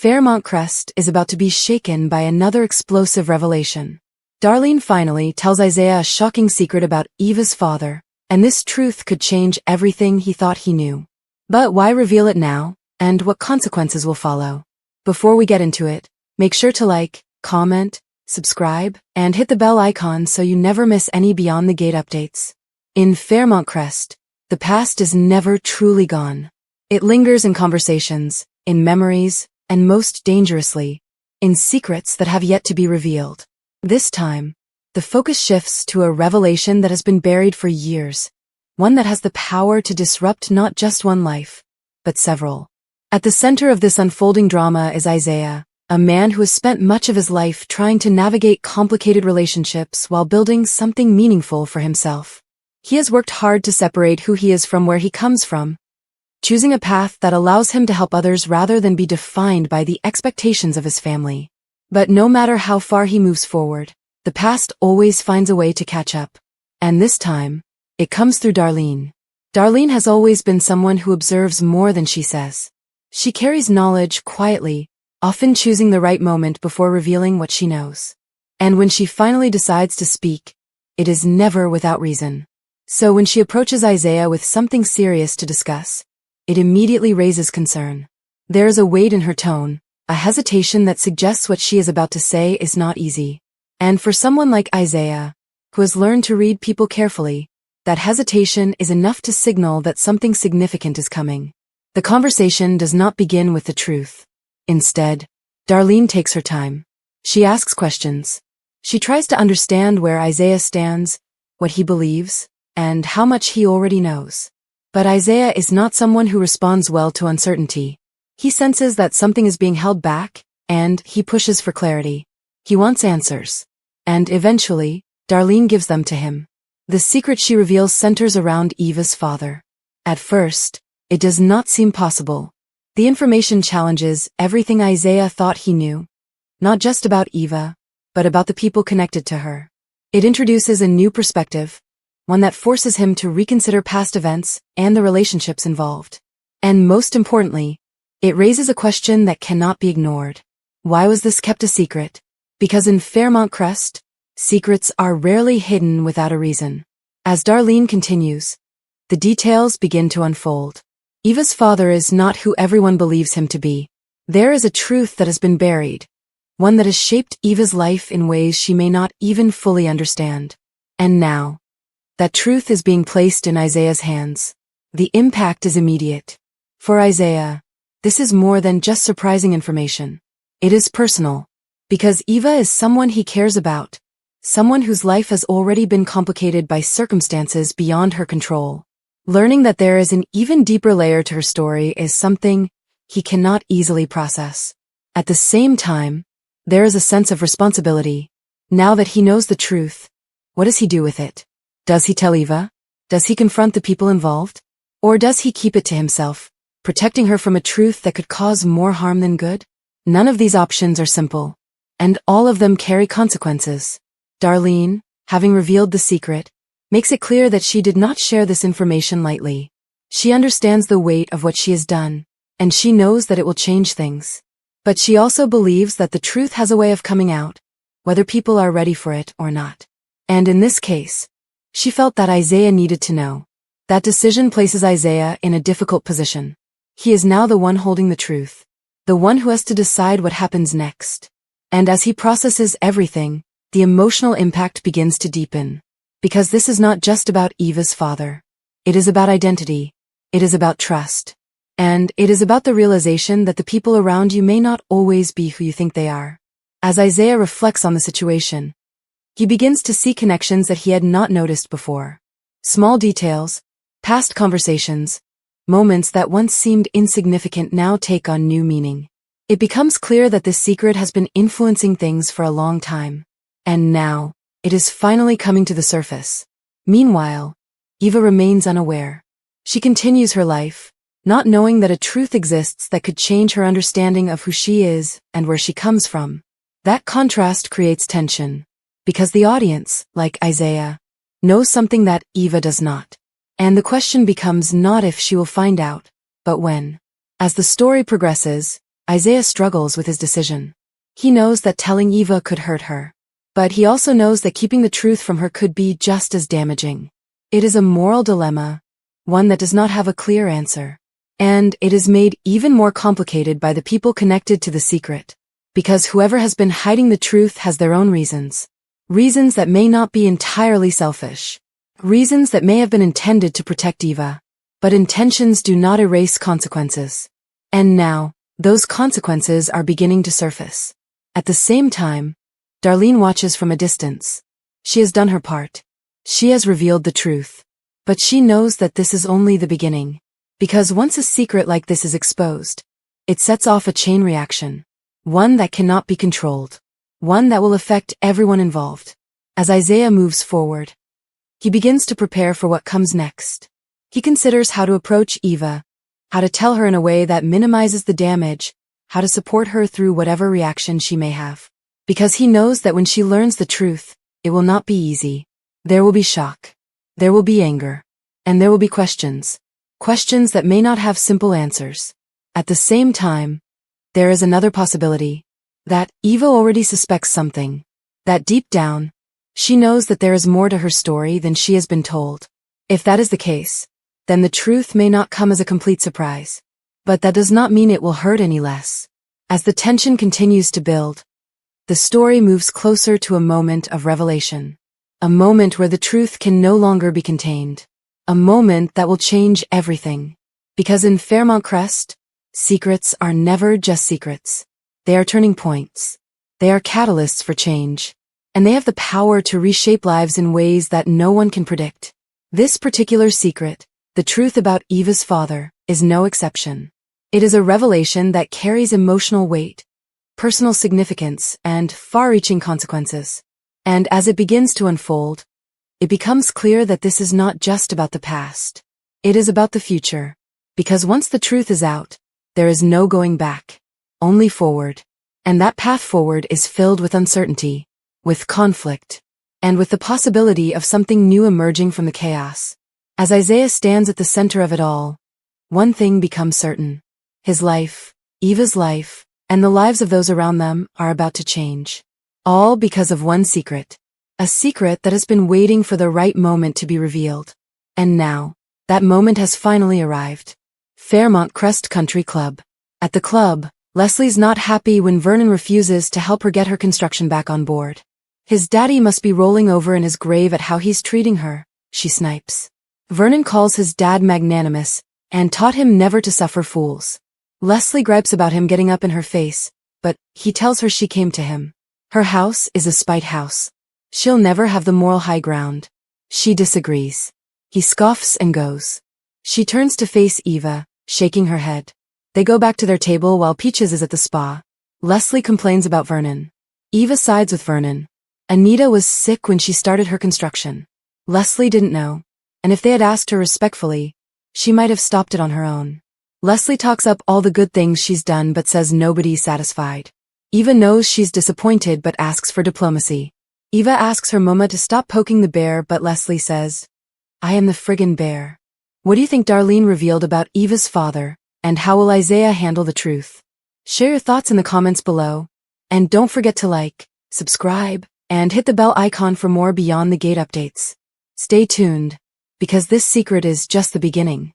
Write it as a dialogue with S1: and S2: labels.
S1: Fairmont Crest is about to be shaken by another explosive revelation. Darlene finally tells Izaiah a shocking secret about Eva's father, and this truth could change everything he thought he knew. But why reveal it now, and what consequences will follow? Before we get into it, make sure to like, comment, subscribe, and hit the bell icon so you never miss any Beyond the Gate updates. In Fairmont Crest, the past is never truly gone. It lingers in conversations, in memories, and most dangerously, in secrets that have yet to be revealed. This time, the focus shifts to a revelation that has been buried for years, one that has the power to disrupt not just one life, but several. At the center of this unfolding drama is Izaiah, a man who has spent much of his life trying to navigate complicated relationships while building something meaningful for himself. He has worked hard to separate who he is from where he comes from, choosing a path that allows him to help others rather than be defined by the expectations of his family. But no matter how far he moves forward, the past always finds a way to catch up. And this time, it comes through Darlene. Darlene has always been someone who observes more than she says. She carries knowledge quietly, often choosing the right moment before revealing what she knows. And when she finally decides to speak, it is never without reason. So when she approaches Izaiah with something serious to discuss, it immediately raises concern. There is a weight in her tone, a hesitation that suggests what she is about to say is not easy. And for someone like Izaiah, who has learned to read people carefully, that hesitation is enough to signal that something significant is coming. The conversation does not begin with the truth. Instead, Darlene takes her time. She asks questions. She tries to understand where Izaiah stands, what he believes, and how much he already knows. But Izaiah is not someone who responds well to uncertainty. He senses that something is being held back, and he pushes for clarity. He wants answers. And eventually, Darlene gives them to him. The secret she reveals centers around Eva's father. At first, it does not seem possible. The information challenges everything Izaiah thought he knew, not just about Eva, but about the people connected to her. It introduces a new perspective, one that forces him to reconsider past events and the relationships involved. And most importantly, it raises a question that cannot be ignored. Why was this kept a secret? Because in Fairmont Crest, secrets are rarely hidden without a reason. As Darlene continues, the details begin to unfold. Eva's father is not who everyone believes him to be. There is a truth that has been buried, one that has shaped Eva's life in ways she may not even fully understand. And now, that truth is being placed in Izaiah's hands. The impact is immediate. For Izaiah, this is more than just surprising information. It is personal. Because Eva is someone he cares about, someone whose life has already been complicated by circumstances beyond her control. Learning that there is an even deeper layer to her story is something he cannot easily process. At the same time, there is a sense of responsibility. Now that he knows the truth, what does he do with it? Does he tell Eva? Does he confront the people involved? Or does he keep it to himself, protecting her from a truth that could cause more harm than good? None of these options are simple, and all of them carry consequences. Darlene, having revealed the secret, makes it clear that she did not share this information lightly. She understands the weight of what she has done, and she knows that it will change things. But she also believes that the truth has a way of coming out, whether people are ready for it or not. And in this case, she felt that Izaiah needed to know. That decision places Izaiah in a difficult position. He is now the one holding the truth, the one who has to decide what happens next. And as he processes everything, the emotional impact begins to deepen. Because this is not just about Eva's father. It is about identity. It is about trust. And it is about the realization that the people around you may not always be who you think they are. As Izaiah reflects on the situation, he begins to see connections that he had not noticed before. Small details, past conversations, moments that once seemed insignificant now take on new meaning. It becomes clear that this secret has been influencing things for a long time. And now, it is finally coming to the surface. Meanwhile, Eva remains unaware. She continues her life, not knowing that a truth exists that could change her understanding of who she is and where she comes from. That contrast creates tension, because the audience, like Izaiah, knows something that Eva does not. And the question becomes not if she will find out, but when. As the story progresses, Izaiah struggles with his decision. He knows that telling Eva could hurt her. But he also knows that keeping the truth from her could be just as damaging. It is a moral dilemma, one that does not have a clear answer. And it is made even more complicated by the people connected to the secret. Because whoever has been hiding the truth has their own reasons. Reasons that may not be entirely selfish. Reasons that may have been intended to protect Eva. But intentions do not erase consequences. And now, those consequences are beginning to surface. At the same time, Darlene watches from a distance. She has done her part. She has revealed the truth. But she knows that this is only the beginning. Because once a secret like this is exposed, it sets off a chain reaction. One that cannot be controlled. One that will affect everyone involved. As Izaiah moves forward, he begins to prepare for what comes next. He considers how to approach Eva, how to tell her in a way that minimizes the damage, how to support her through whatever reaction she may have. Because he knows that when she learns the truth, it will not be easy. There will be shock. There will be anger. And there will be questions. Questions that may not have simple answers. At the same time, there is another possibility. That Eva already suspects something. That deep down, she knows that there is more to her story than she has been told. If that is the case, then the truth may not come as a complete surprise. But that does not mean it will hurt any less. As the tension continues to build, the story moves closer to a moment of revelation. A moment where the truth can no longer be contained. A moment that will change everything. Because in Fairmont Crest, secrets are never just secrets. They are turning points. They are catalysts for change. And they have the power to reshape lives in ways that no one can predict. This particular secret, the truth about Eva's father, is no exception. It is a revelation that carries emotional weight, personal significance, and far-reaching consequences. And as it begins to unfold, it becomes clear that this is not just about the past. It is about the future. Because once the truth is out, there is no going back. Only forward. And that path forward is filled with uncertainty, with conflict, and with the possibility of something new emerging from the chaos. As Izaiah stands at the center of it all, one thing becomes certain. His life, Eva's life, and the lives of those around them are about to change. All because of one secret. A secret that has been waiting for the right moment to be revealed. And now, that moment has finally arrived. Fairmont Crest Country Club. At the club, Leslie's not happy when Vernon refuses to help her get her construction back on board. His daddy must be rolling over in his grave at how he's treating her, she snipes. Vernon calls his dad magnanimous, and taught him never to suffer fools. Leslie gripes about him getting up in her face, but he tells her she came to him. Her house is a spite house. She'll never have the moral high ground. She disagrees. He scoffs and goes. She turns to face Eva, shaking her head. They go back to their table while Peaches is at the spa. Leslie complains about Vernon. Eva sides with Vernon. Anita was sick when she started her construction. Leslie didn't know. And if they had asked her respectfully, she might have stopped it on her own. Leslie talks up all the good things she's done but says nobody's satisfied. Eva knows she's disappointed but asks for diplomacy. Eva asks her mama to stop poking the bear but Leslie says, I am the friggin' bear. What do you think Darlene revealed about Eva's father, and how will Izaiah handle the truth? Share your thoughts in the comments below. And don't forget to like, subscribe, and hit the bell icon for more Beyond the Gate updates. Stay tuned, because this secret is just the beginning.